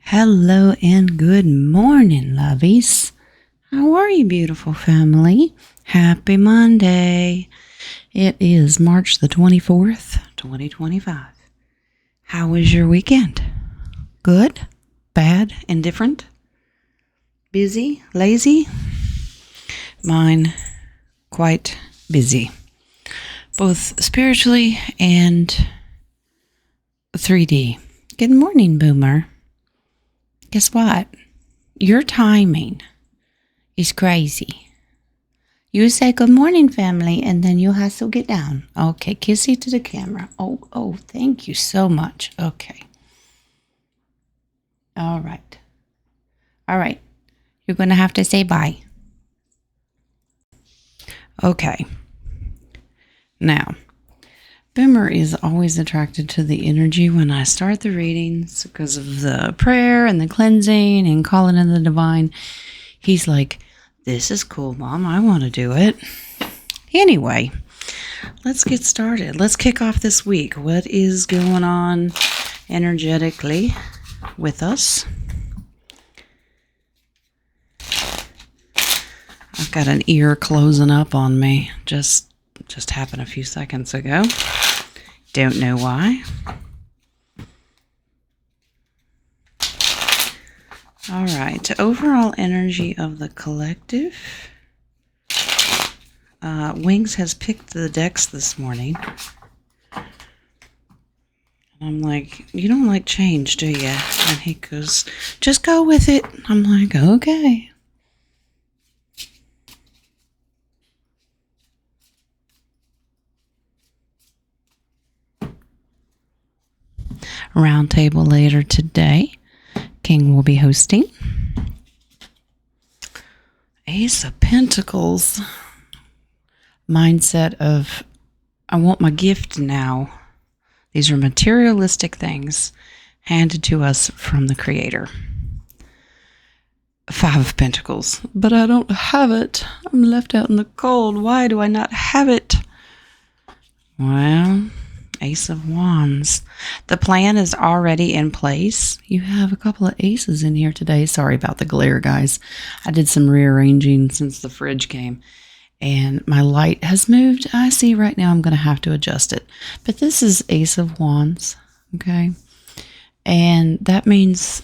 Hello and good morning, lovies. How are you, beautiful family? Happy Monday. It is March the 24th, 2025. How was your weekend? Good? Bad? Indifferent? Busy? Lazy? Mine, quite busy. Both spiritually and 3D. Good morning, Boomer. Guess what? Your timing is crazy. You say good morning, family, and then you have to get down. Okay, kissy to the camera. Oh, thank you so much. Okay. All right. You're going to have to say bye. Okay. Now, Boomer is always attracted to the energy when I start the readings because of the prayer and the cleansing and calling in the divine. He's like, this is cool, Mom. I want to do it. Anyway, let's get started. Let's kick off this week. What is going on energetically with us? I've got an ear closing up on me. Just happened a few seconds ago. Don't know why. All right. Overall energy of the collective. Wings has picked the decks this morning. And I'm like, you don't like change, do you? And he goes, just go with it. I'm like, okay. Roundtable later today. King will be hosting. Ace of Pentacles. Mindset of, I want my gift now. These are materialistic things handed to us from the Creator. Five of Pentacles. But I don't have it. I'm left out in the cold. Why do I not have it? Well, Ace of Wands. The plan is already in place. You have a couple of aces in here today. Sorry about the glare, guys. I did some rearranging since the fridge came. And my light has moved. I see right now I'm going to have to adjust it. But this is Ace of Wands. Okay. And that means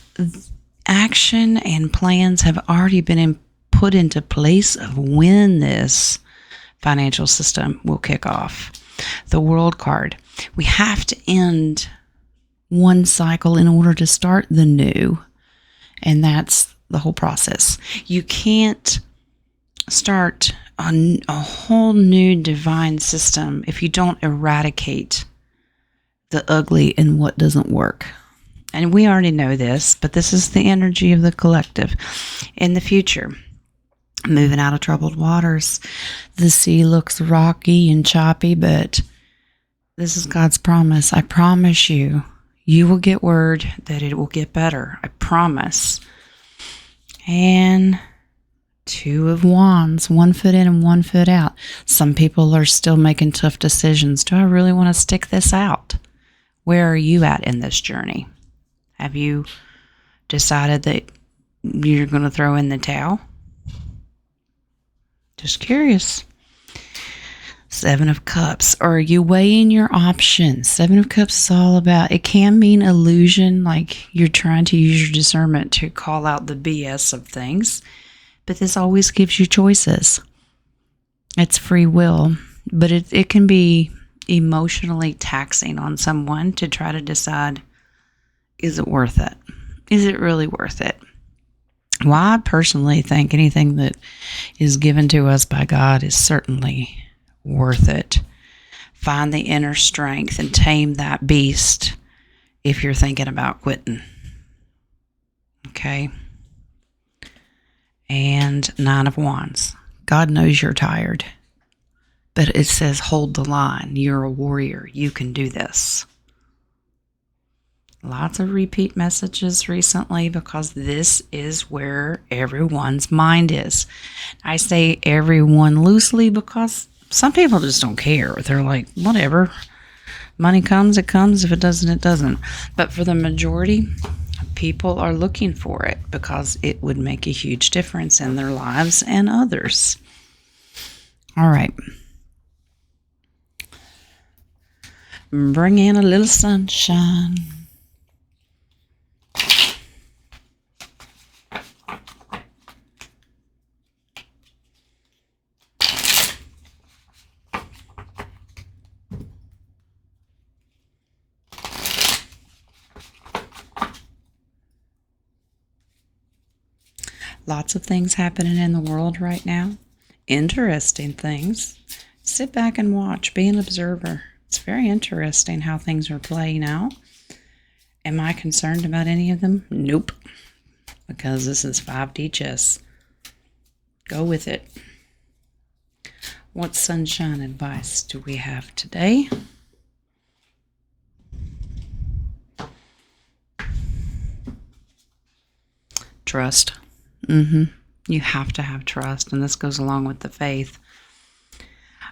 action and plans have already been put into place of when this financial system will kick off. The World card. We have to end one cycle in order to start the new. And that's the whole process. You can't start a whole new divine system if you don't eradicate the ugly and what doesn't work. And we already know this, but this is the energy of the collective. In the future, moving out of troubled waters. The sea looks rocky and choppy, but this is God's promise. I promise you, you will get word that it will get better. I promise. And Two of Wands, 1 foot in and 1 foot out. Some people are still making tough decisions. Do I really want to stick this out? Where are you at in this journey? Have you decided that you're going to throw in the towel? Just curious. Seven of Cups. Are you weighing your options? Seven of Cups is all about, it can mean illusion, like you're trying to use your discernment to call out the BS of things. But this always gives you choices. It's free will. But it can be emotionally taxing on someone to try to decide, is it worth it? Is it really worth it? Well, I personally think anything that is given to us by God is certainly worth it. Find the inner strength and tame that beast if you're thinking about quitting. Okay? And Nine of Wands. God knows you're tired. But it says hold the line. You're a warrior. You can do this. Lots of repeat messages recently because this is where everyone's mind is. I say everyone loosely because some people just don't care. They're like, whatever. Money comes, it comes. If it doesn't, it doesn't. But for the majority, people are looking for it because it would make a huge difference in their lives and others. All right. Bring in a little sunshine. Lots of things happening in the world right now. Interesting things. Sit back and watch. Be an observer. It's very interesting how things are playing out. Am I concerned about any of them? Nope. Because this is 5D chess. Go with it. What sunshine advice do we have today? Trust. You have to have trust, and this goes along with the faith.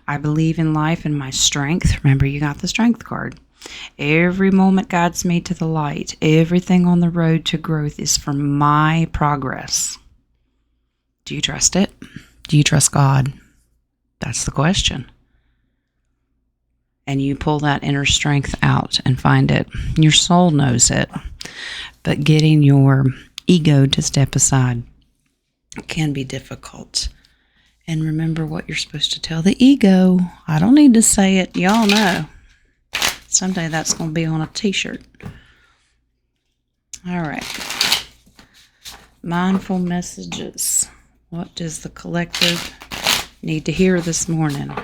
I believe in life and my strength. Remember, you got the strength card. Every moment guides me to the light. Everything on the road to growth is for my progress. Do you trust it? Do you trust God? That's the question. And you pull that inner strength out and find it. Your soul knows it. But getting your ego to step aside can be difficult. And remember what you're supposed to tell the ego. I don't need to say it. Y'all know. Someday that's going to be on a t-shirt. All right. Mindful messages. What does the collective need to hear this morning?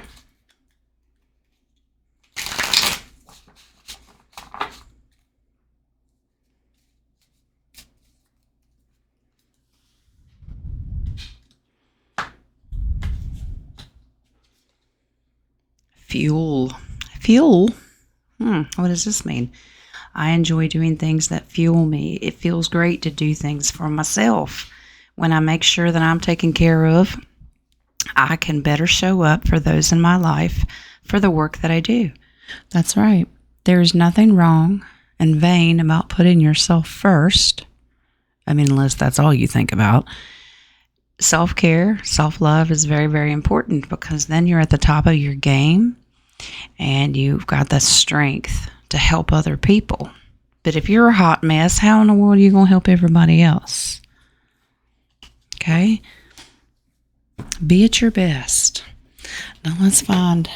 Fuel. Fuel? What does this mean? I enjoy doing things that fuel me. It feels great to do things for myself. When I make sure that I'm taken care of, I can better show up for those in my life for the work that I do. That's right. There is nothing wrong and vain about putting yourself first. I mean, unless that's all you think about. Self-care, self-love is very, very important because then you're at the top of your game and you've got the strength to help other people. But if you're a hot mess, how in the world are you going to help everybody else? Okay? Be at your best. Now let's find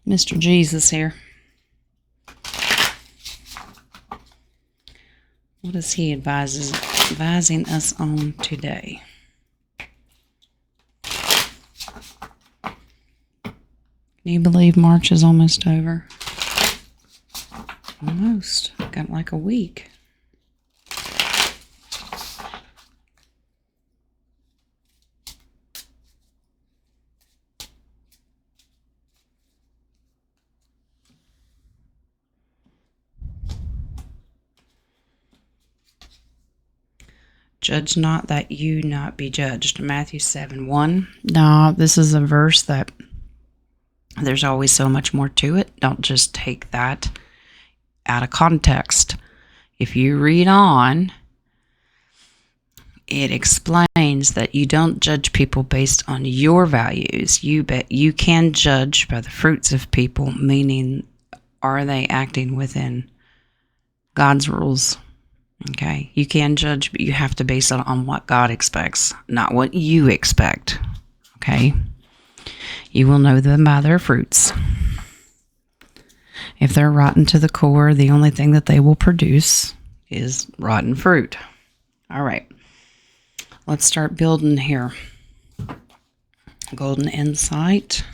Mr. Jesus here. What is he advising us on today? Can you believe March is almost over? Almost. Got like a week. Judge not that you not be judged. Matthew 7:1. Now, this is a verse that there's always so much more to it. Don't just take that out of context. If you read on, it explains that you don't judge people based on your values. You can judge by the fruits of people, meaning are they acting within God's rules? Okay, you can judge, but you have to base it on what God expects, not what you expect. Okay, you will know them by their fruits. If they're rotten to the core, the only thing that they will produce is rotten fruit. All right, let's start building here. Golden insight.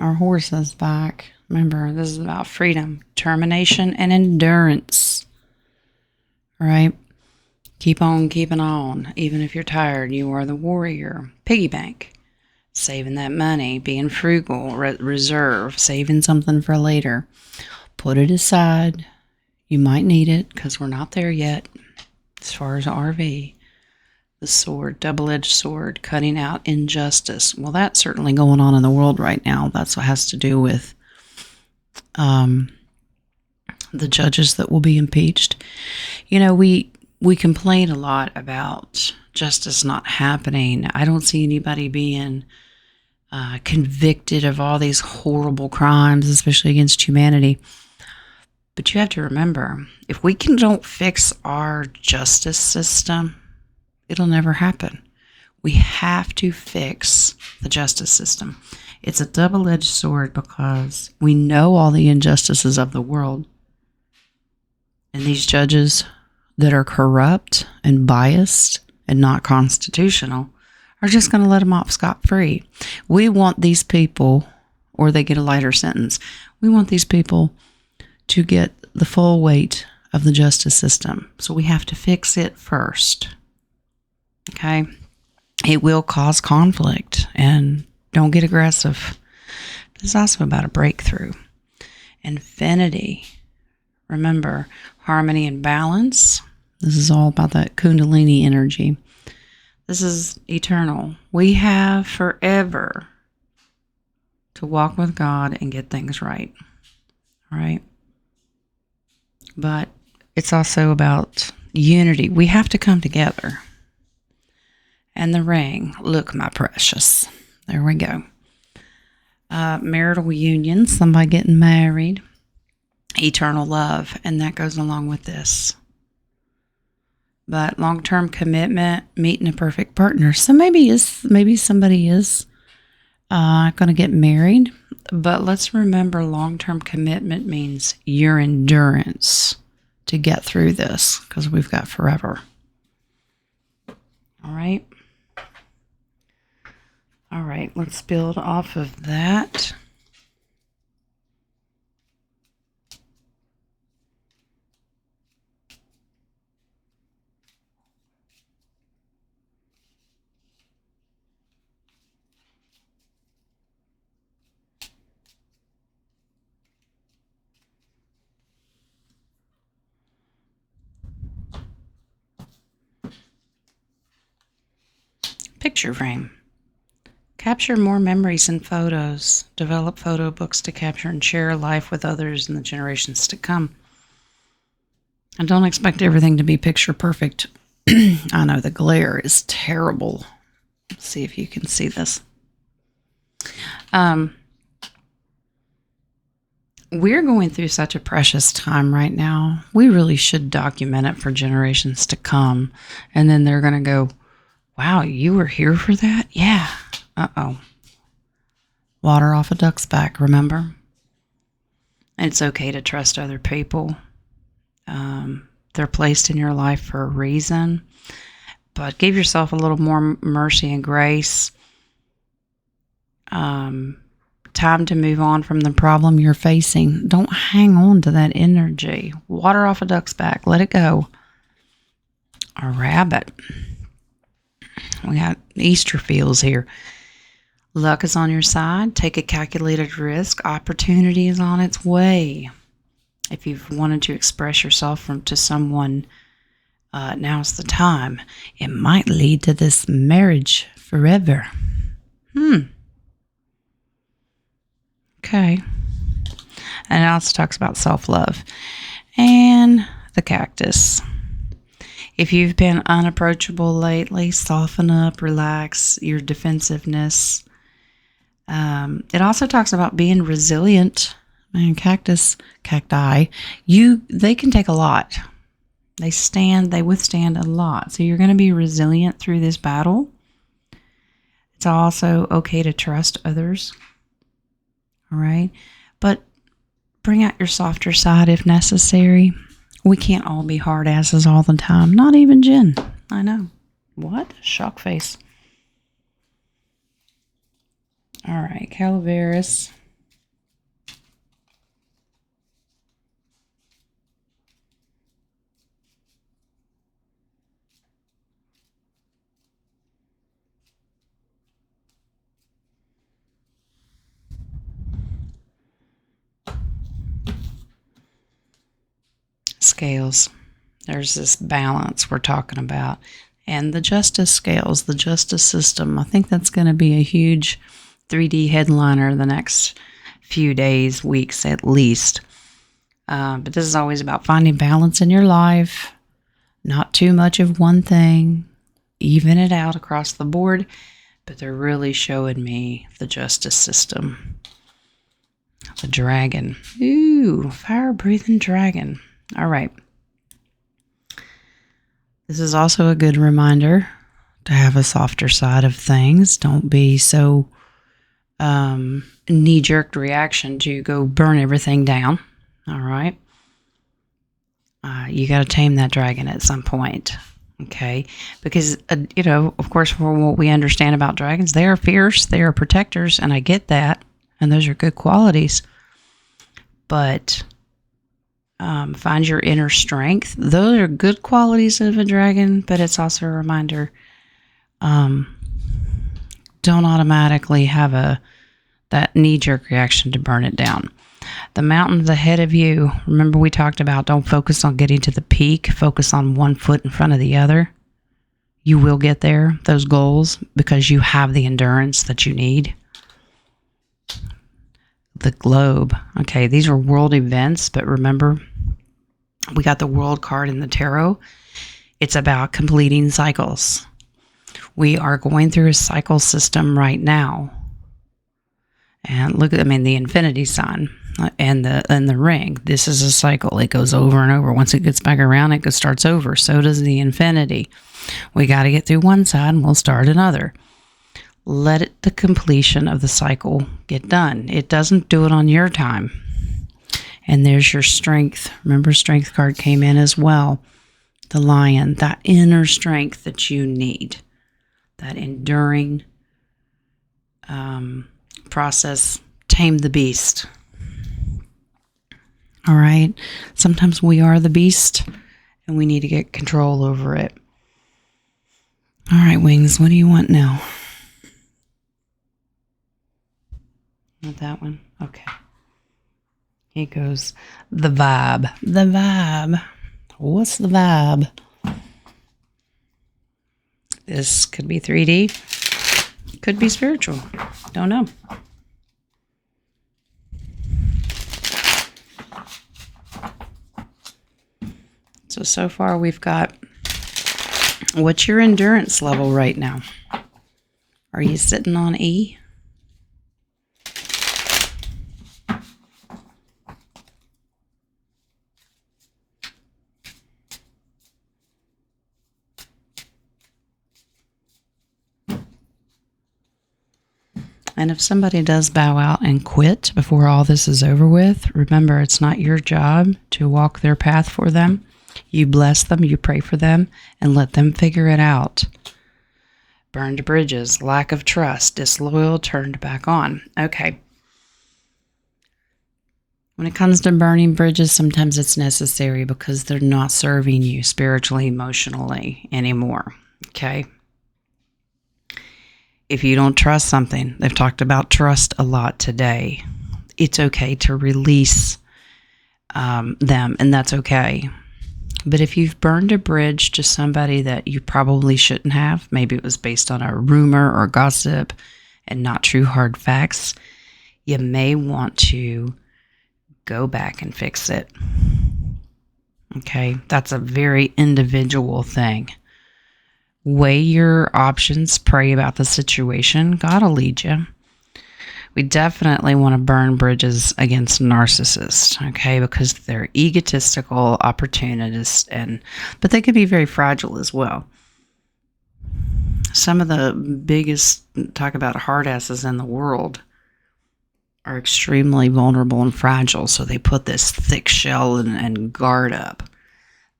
our horses back. Remember, this is about freedom, determination, and endurance. Right? Keep on keeping on. Even if you're tired, you are the warrior. Piggy bank. Saving that money, being frugal, reserve, saving something for later. Put it aside. You might need it because we're not there yet. As far as RV, the sword, double-edged sword, cutting out injustice. Well, that's certainly going on in the world right now. That's what has to do with the judges that will be impeached. You know, we complain a lot about justice not happening. I don't see anybody being convicted of all these horrible crimes, especially against humanity. But you have to remember, if we don't fix our justice system, it'll never happen. We have to fix the justice system. It's a double-edged sword because we know all the injustices of the world. And these judges that are corrupt and biased and not constitutional are just going to let them off scot-free. We want these people, or they get a lighter sentence, we want these people to get the full weight of the justice system. So we have to fix it first. Okay? It will cause conflict, and don't get aggressive. It's also about a breakthrough. Infinity. Remember, harmony and balance. This is all about that Kundalini energy. This is eternal. We have forever to walk with God and get things right. All right? But it's also about unity. We have to come together. And the ring. Look, my precious. There we go. Marital union. Somebody getting married. Eternal love. And that goes along with this. But long-term commitment, meeting a perfect partner. So maybe somebody is going to get married. But let's remember, long-term commitment means your endurance to get through this, because we've got forever. All right. All right, let's build off of that. Picture frame. Capture more memories and photos. Develop photo books to capture and share life with others in the generations to come. And don't expect everything to be picture perfect. I know the glare is terrible. Let's see if you can see this. We're going through such a precious time right now. We really should document it for generations to come. And then they're going to go, wow, you were here for that? Yeah. Uh-oh. Water off a duck's back, remember? And it's okay to trust other people. They're placed in your life for a reason. But give yourself a little more mercy and grace. Time to move on from the problem you're facing. Don't hang on to that energy. Water off a duck's back. Let it go. A rabbit. We got Easter feels here. Luck is on your side. Take a calculated risk. Opportunity is on its way. If you've wanted to express yourself to someone, now's the time. It might lead to this marriage forever. Okay. And it also talks about self-love. And the cactus. If you've been unapproachable lately, soften up, relax your defensiveness. It also talks about being resilient. Man, cacti, they can take a lot. They withstand a lot. So you're going to be resilient through this battle. It's also okay to trust others. All right. But bring out your softer side if necessary. We can't all be hard asses all the time. Not even Jen. I know. What? Shock face. All right. Calaveras. scales. There's this balance we're talking about. And the justice scales, the justice system, I think that's going to be a huge 3D headliner the next few days, weeks at least. But this is always about finding balance in your life, not too much of one thing, even it out across the board. But they're really showing me the justice system. The dragon. Ooh, fire-breathing dragon. All right. This is also a good reminder to have a softer side of things. Don't be so knee-jerk reaction to go burn everything down. All right. You got to tame that dragon at some point. Okay. Because, of course, for what we understand about dragons, they are fierce, they are protectors, and I get that. And those are good qualities. But find your inner strength. Those are good qualities of a dragon, but it's also a reminder, don't automatically have that knee-jerk reaction to burn it down. The mountains ahead of you, remember we talked about don't focus on getting to the peak, focus on one foot in front of the other. You will get there, those goals, because you have the endurance that you need. The globe. Okay, these are world events, but remember, we got the world card in the tarot. It's about completing cycles. We are going through a cycle system right now. And look at, the infinity sign and the ring. This is a cycle. It goes over and over. Once it gets back around, it starts over. So does the infinity. We got to get through one side and we'll start another. Let the completion of the cycle get done. It doesn't do it on your time. And there's your strength. Remember, strength card came in as well. The lion, that inner strength that you need. That enduring process. Tame the beast. All right. Sometimes we are the beast and we need to get control over it. All right, Wings, what do you want now? Not that one? Okay. Here goes the vibe. The vibe. What's the vibe? This could be 3D. Could be spiritual. Don't know. So far we've got, what's your endurance level right now? Are you sitting on E? And if somebody does bow out and quit before all this is over with, remember, it's not your job to walk their path for them. You bless them, you pray for them, and let them figure it out. Burned bridges, lack of trust, disloyal, turned back on. Okay. When it comes to burning bridges, sometimes it's necessary because they're not serving you spiritually, emotionally anymore. Okay? If you don't trust something, they've talked about trust a lot today. It's okay to release them, and that's okay. But if you've burned a bridge to somebody that you probably shouldn't have, maybe it was based on a rumor or gossip and not true hard facts, you may want to go back and fix it. Okay, that's a very individual thing. Weigh your options, pray about the situation. God will lead you. We definitely want to burn bridges against narcissists, okay, because they're egotistical, opportunists, but they can be very fragile as well. Some of the biggest, talk about hard asses in the world, are extremely vulnerable and fragile, so they put this thick shell and guard up.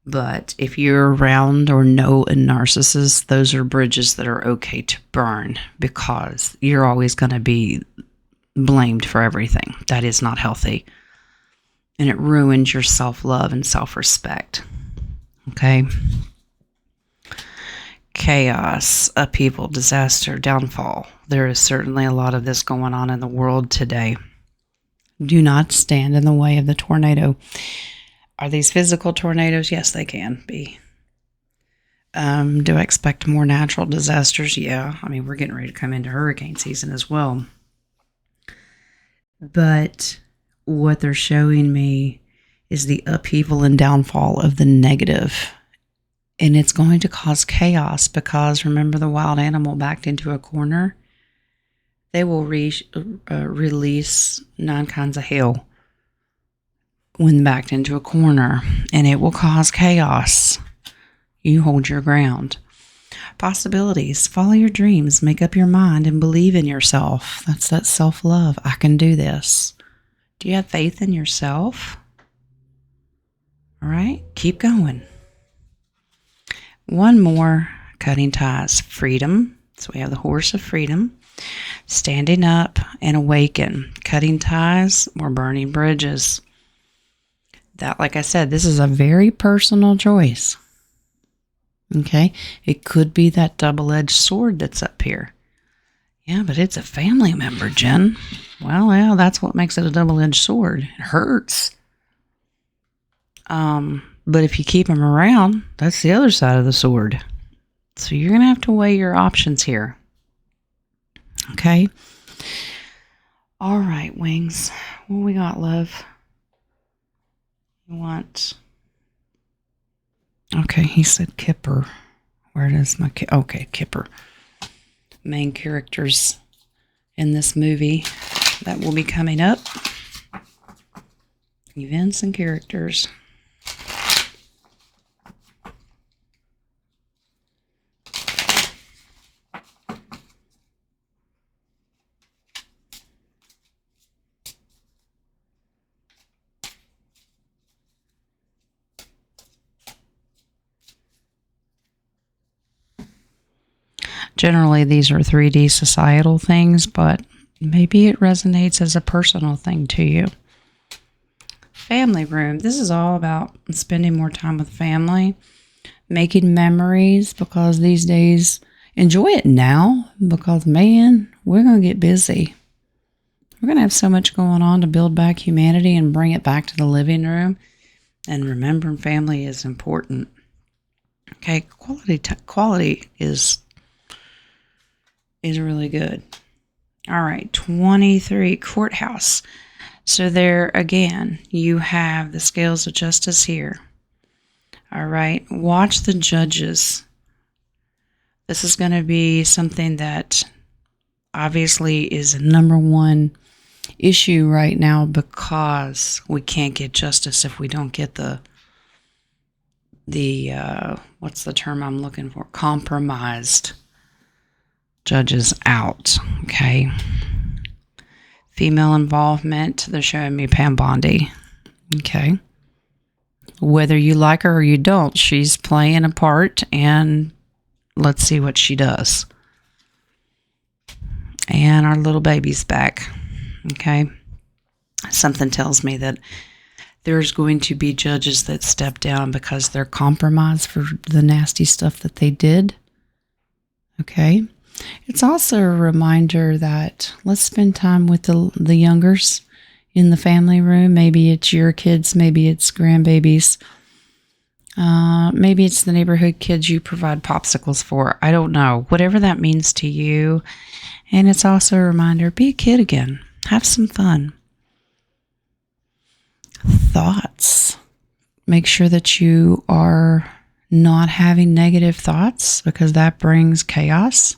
But if you're around or know a narcissist, those are bridges that are okay to burn because you're always going to be blamed for everything. That is not healthy. And it ruins your self-love and self-respect. Okay? Chaos, upheaval, disaster, downfall. There is certainly a lot of this going on in the world today. Do not stand in the way of the tornado. Are these physical tornadoes? Yes, they can be. Do I expect more natural disasters? Yeah. I mean, we're getting ready to come into hurricane season as well. But what they're showing me is the upheaval and downfall of the negative. And it's going to cause chaos because remember the wild animal backed into a corner? They will release 9 kinds of hell when backed into a corner, and it will cause chaos. You hold your ground. Possibilities. Follow your dreams. Make up your mind and believe in yourself. That's that self-love. I can do this. Do you have faith in yourself? All right. Keep going. One more. Cutting ties. Freedom. So we have the horse of freedom. Standing up and awaken. Cutting ties or burning bridges. That, like I said, this is a very personal choice. Okay, it could be that double-edged sword that's up here. Yeah, but it's a family member, Jen. Well, yeah, that's what makes it a double-edged sword. It hurts. But if you keep them around, that's the other side of the sword. So you're going to have to weigh your options here. Okay? All right, Wings. What we got, love? You want... Okay, he said Kipper. Where is my... Okay, Kipper. Main characters in this movie that will be coming up. Events and characters. Generally, these are 3D societal things, but maybe it resonates as a personal thing to you. Family room. This is all about spending more time with family, making memories, because these days, enjoy it now, because, man, we're going to get busy. We're going to have so much going on to build back humanity and bring it back to the living room. And remembering family is important. Okay, quality is really good. All right, 23, courthouse. So there, again, you have the scales of justice here. All right, watch the judges. This is going to be something that obviously is a number one issue right now, because we can't get justice if we don't get the what's the term I'm looking for? Compromised judges out. Okay. Female involvement. They're showing me Pam Bondi. Okay. Whether you like her or you don't, she's playing a part, and let's see what she does. And our little baby's back. Okay. Something tells me that there's going to be judges that step down because they're compromised for the nasty stuff that they did. Okay. It's also a reminder that let's spend time with the youngers in the family room. Maybe it's your kids, maybe it's grandbabies. Maybe it's the neighborhood kids you provide popsicles for. I don't know. Whatever that means to you. And it's also a reminder, be a kid again. Have some fun. Thoughts. Make sure that you are not having negative thoughts, because that brings chaos.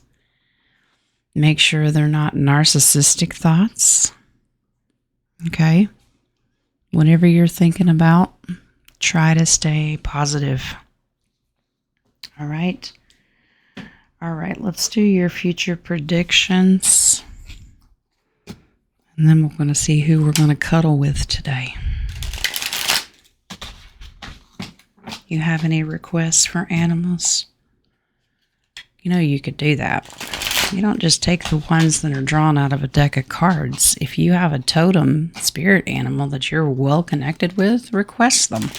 Make sure they're not narcissistic thoughts. Okay? Whatever you're thinking about, try to stay positive. All right? All right, let's do your future predictions. And then we're going to see who we're going to cuddle with today. You have any requests for animals? You know you could do that. You don't just take the ones that are drawn out of a deck of cards. If you have a totem spirit animal that you're well connected with, request them.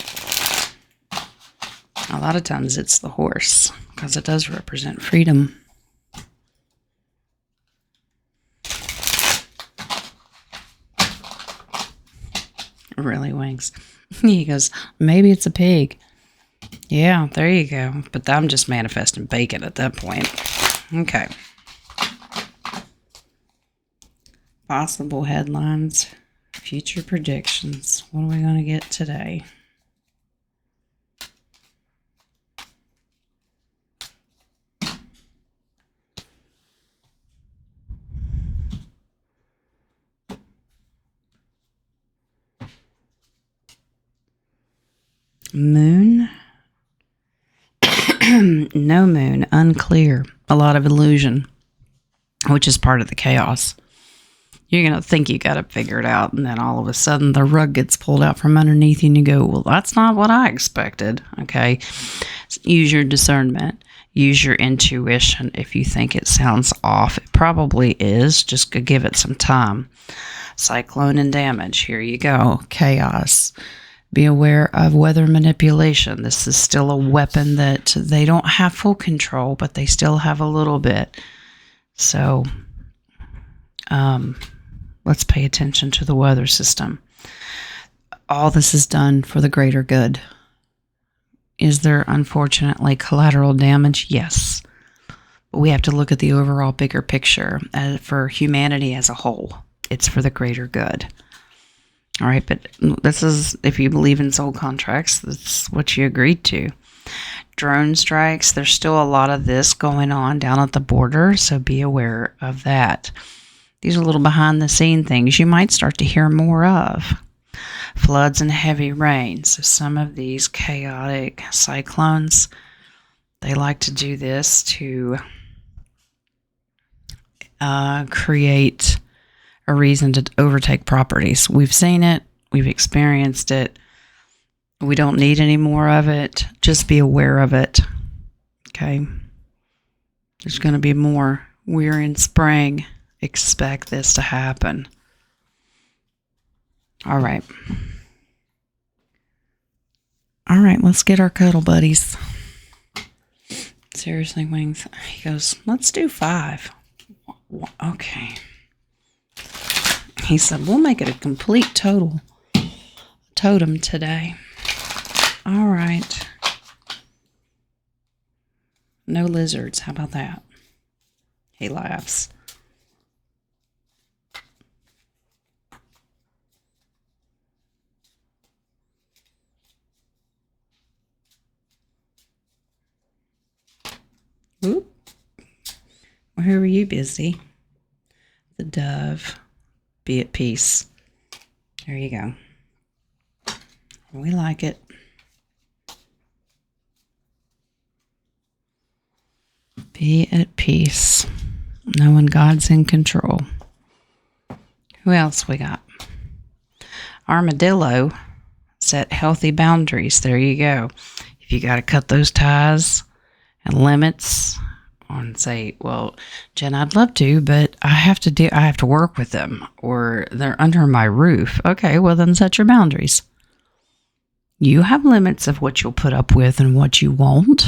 A lot of times it's the horse, because it does represent freedom. Really, Wings? He goes, maybe it's a pig. Yeah, there you go. But I'm just manifesting bacon at that point. Okay. Possible headlines, future predictions. What are we going to get today? Moon. No moon. Unclear. A lot of illusion, which is part of the chaos. You're going to think you got it figured out, and then all of a sudden the rug gets pulled out from underneath you, and you go, well, that's not what I expected. Okay. Use your discernment. Use your intuition. If you think it sounds off, it probably is. Just give it some time. Cyclone and damage. Here you go. Chaos. Be aware of weather manipulation. This is still a weapon that they don't have full control, but they still have a little bit. So, let's pay attention to the weather system. All this is done for the greater good. Is there, unfortunately, collateral damage? Yes. But we have to look at the overall bigger picture. For humanity as a whole, it's for the greater good. All right, but this is, if you believe in soul contracts, that's what you agreed to. Drone strikes, there's still a lot of this going on down at the border, so be aware of that. These are little behind the scene things you might start to hear more of. Floods and heavy rain. So some of these chaotic cyclones, they like to do this to create a reason to overtake properties. We've seen it. We've experienced it. We don't need any more of it. Just be aware of it. Okay? There's going to be more. We're in spring. Expect this to happen. All right. All right, let's get our cuddle buddies. Seriously, Wings. He goes, let's do 5. Okay. He said, we'll make it a complete totem today. All right. No lizards. How about that? He laughs. Oop. Well, who are you busy? The dove. Be at peace. There you go. We like it. Be at peace. Knowing God's in control. Who else we got? Armadillo. Set healthy boundaries. There you go. If you got to cut those ties and limits and say, well, Jen, I'd love to, but I have to work with them, or they're under my roof. Okay, well then set your boundaries. You have limits of what you'll put up with and what you won't.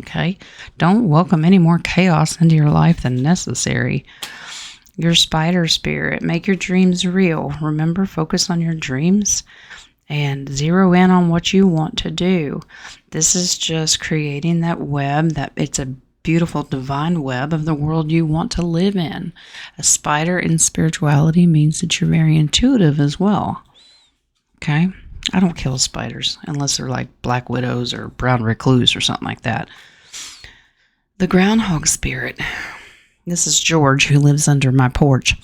Okay? Don't welcome any more chaos into your life than necessary. Your spider spirit, make your dreams real. Remember, focus on your dreams and zero in on what you want to do. This is just creating that web, that it's a beautiful divine web of the world you want to live in. A spider in spirituality means that you're very intuitive as well. Okay? I don't kill spiders unless they're like black widows or brown recluse or something like that. The groundhog spirit. This is George, who lives under my porch.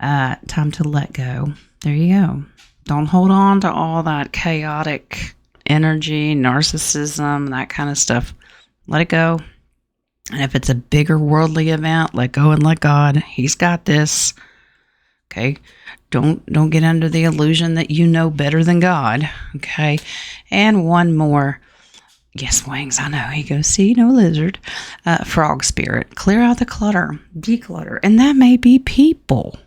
Time to let go. There you go. Don't hold on to all that chaotic energy, narcissism, that kind of stuff. Let it go. And if it's a bigger worldly event, let go and let God. He's got this. Okay? Don't get under the illusion that you know better than God. Okay? And one more. Yes, Wings, I know. He goes, see, no lizard. Frog spirit. Clear out the clutter. Declutter. And that may be people.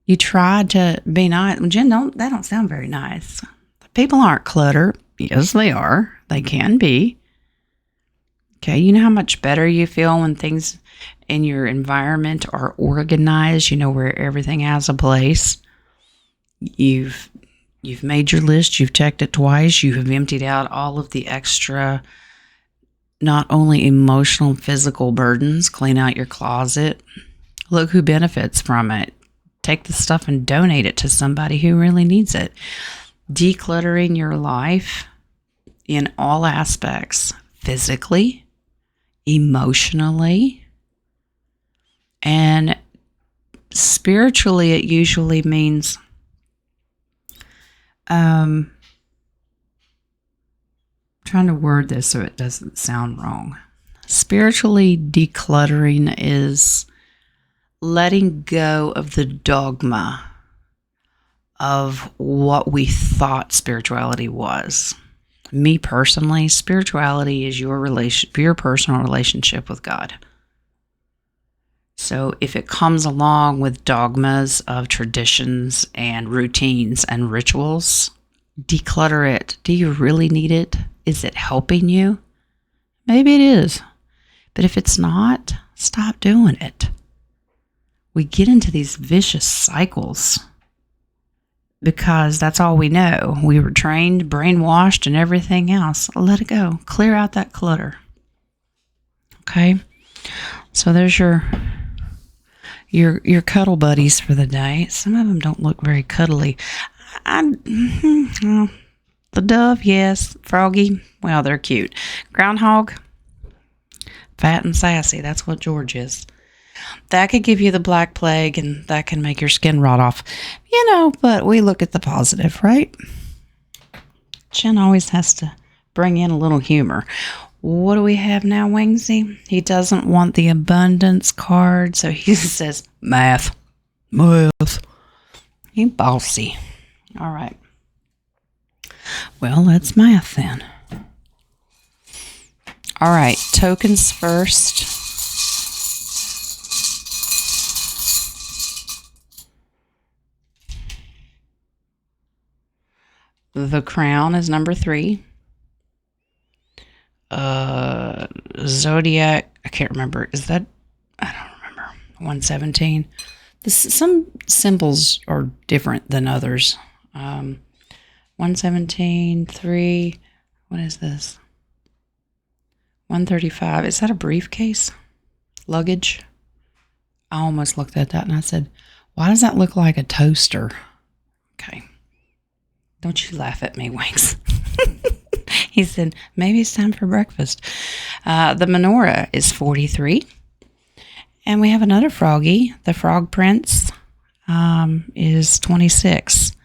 You tried to be nice. Jen, that don't sound very nice. People aren't clutter. Yes, they are. They can be. Okay, you know how much better you feel when things in your environment are organized, you know, where everything has a place. You've made your list, you've checked it twice, you have emptied out all of the extra, not only emotional, physical burdens, clean out your closet. Look who benefits from it. Take the stuff and donate it to somebody who really needs it. Decluttering your life in all aspects, physically, emotionally, and spiritually. It usually means trying to word this so it doesn't sound wrong. Spiritually decluttering is letting go of the dogma of what we thought spirituality was. Me personally, spirituality is your personal relationship with God. So if it comes along with dogmas of traditions and routines and rituals, declutter it. Do you really need it? Is it helping you? Maybe it is. But if it's not, stop doing it. We get into these vicious cycles because that's all we know. We were trained, brainwashed, and everything else. Let it go. Clear out that clutter. Okay? So there's your cuddle buddies for the day. Some of them don't look very cuddly. The dove, yes. Froggy, well, they're cute. Groundhog, fat and sassy. That's what George is. That could give you the black plague, and that can make your skin rot off. But we look at the positive, right? Jen always has to bring in a little humor. What do we have now, Wingsy? He doesn't want the abundance card, so he says math. He bossy. All right. Well, that's math then. All right, tokens first. The crown is number 3. Zodiac, I can't remember. Is that, I don't remember. 117. Some symbols are different than others. 117, 3. What is this? 135. Is that a briefcase? Luggage? I almost looked at that and I said, why does that look like a toaster? Okay. Don't you laugh at me, Winks. He said, maybe it's time for breakfast. The menorah is 43. And we have another froggy. The frog prince is 26.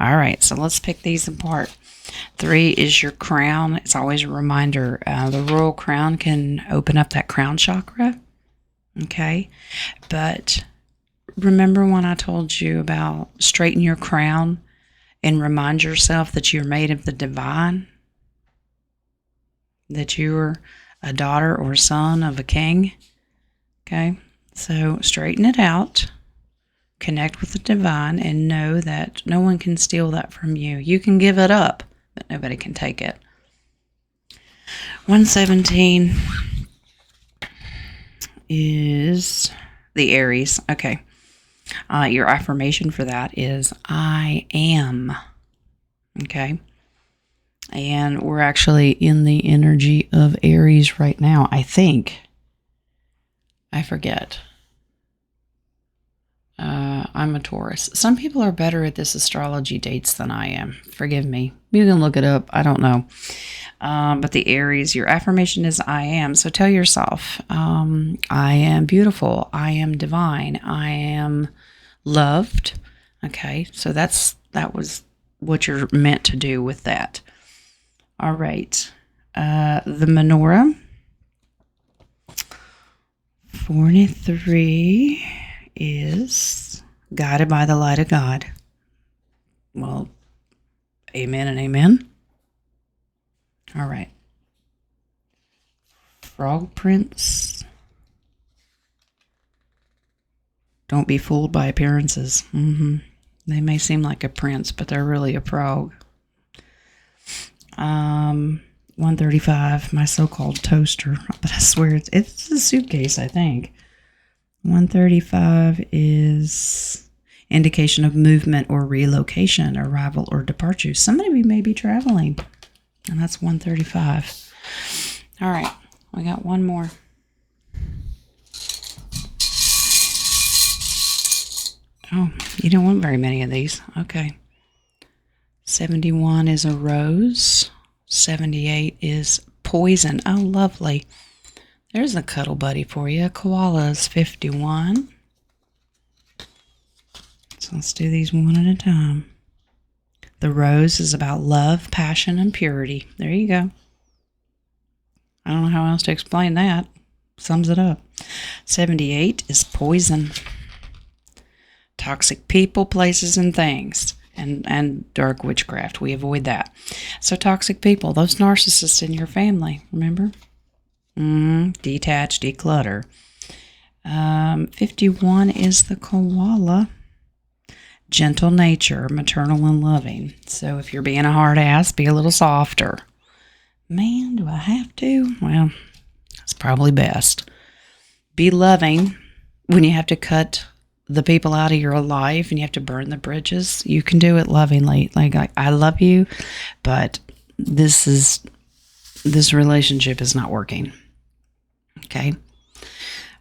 All right, so let's pick these apart. 3 is your crown. It's always a reminder. The royal crown can open up that crown chakra. Okay, but remember when I told you about straighten your crown and remind yourself that you're made of the divine? That you're a daughter or son of a king? Okay, so straighten it out. Connect with the divine and know that no one can steal that from you. You can give it up, but nobody can take it. 117 is the Aries. Okay. Your affirmation for that is I am. Okay. And we're actually in the energy of Aries right now, I think. I forget. I'm a Taurus. Some people are better at this astrology dates than I am. Forgive me. You can look it up. I don't know. But the Aries, your affirmation is I am. So tell yourself, I am beautiful. I am divine. I am loved. Okay. So that was what you're meant to do with that. All right. The menorah. 43 is guided by the light of God. Well, amen and amen. All right. Frog Prince. Don't be fooled by appearances. They may seem like a prince, but they're really a frog. 135, my so-called toaster. But I swear it's a suitcase, I think. 135 is Indication of movement or relocation, arrival or departure. Somebody may be traveling. And that's 135. All right. We got one more. Oh, you don't want very many of these. Okay. 71 is a rose. 78 is poison. Oh, lovely. There's a cuddle buddy for you. Koala is 51. So let's do these one at a time. The rose is about love, passion, and purity. There you go. I don't know how else to explain that. Sums it up. 78 is poison. Toxic people, places, and things. And dark witchcraft. We avoid that. So toxic people, those narcissists in your family, remember? Detach, declutter. 51 is the koala. Gentle nature, maternal and loving. So if you're being a hard ass, be a little softer. Man, do I have to? Well, it's probably best. Be loving when you have to cut the people out of your life and you have to burn the bridges. You can do it lovingly. Like, I love you, but this relationship is not working. Okay.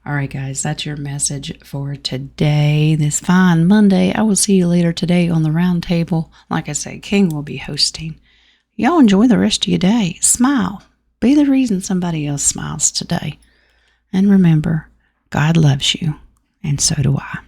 All right, guys, that's your message for today, this fine Monday. I will see you later today on the round table. Like I said, King will be hosting. Y'all enjoy the rest of your day. Smile. Be the reason somebody else smiles today. And remember, God loves you, and so do I.